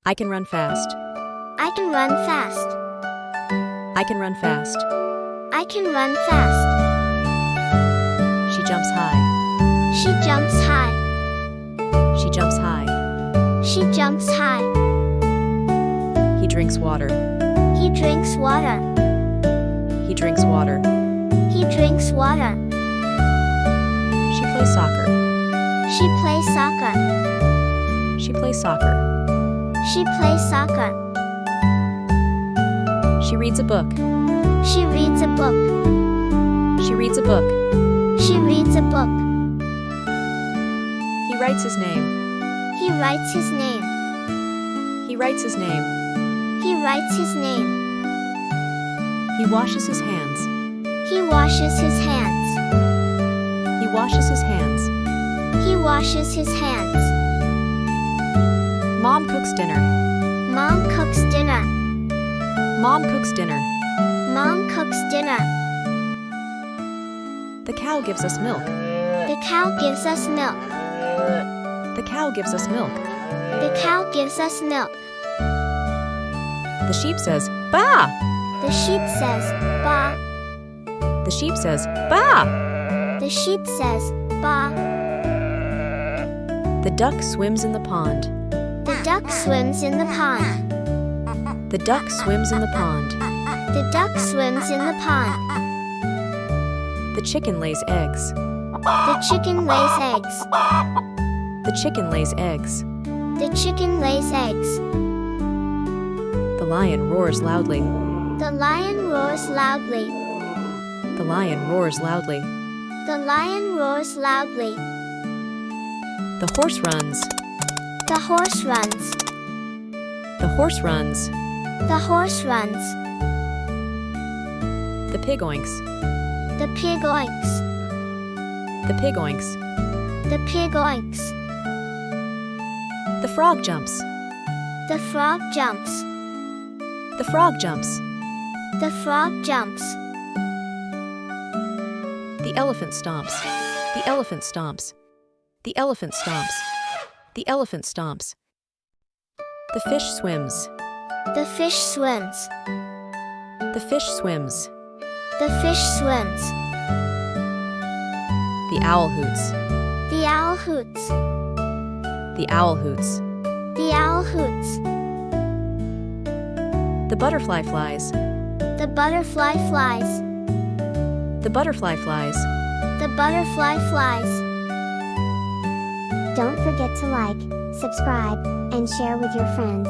I can run fast. I can run fast. I can run fast. I can run fast. She jumps high. She jumps high. She jumps high. She jumps high. He drinks water. He drinks water. He drinks water. He drinks water. She plays soccer. She plays soccer. She plays soccer. She plays soccer. She reads a book. She reads a book. She reads a book. She reads a book. He writes his name. He writes his name. He writes his name. He writes his name. He washes his hands. He washes his hands. He washes his hands. He washes his hands. Mom cooks dinner. Mom cooks dinner. Mom cooks dinner. Mom cooks dinner. The cow gives us milk. The cow gives us milk. The cow gives us milk. The cow gives us milk. The sheep says, "Ba!" The sheep says, ba. The sheep says, "Ba!" The sheep says, ba. The duck swims in the pond. The duck swims in the pond. The duck swims in the pond. The duck swims in the pond. The chicken lays eggs. The chicken lays eggs. The chicken lays eggs. The chicken lays eggs. The lion roars loudly. The lion roars loudly. The lion roars loudly. The lion roars loudly. The horse runs. The horse runs. The horse runs. The horse runs. The pig oinks. The pig oinks. The pig oinks. The pig oinks. The frog jumps. The frog jumps. The frog jumps. The frog jumps. The elephant stomps. The elephant stomps. The elephant stomps. The elephant stomps. The fish swims. The fish swims. The fish swims. The fish swims. The owl hoots. The owl hoots. The owl hoots. The owl hoots. The butterfly flies. The butterfly flies. The butterfly flies. The butterfly flies. Don't forget to like, subscribe, and share with your friends.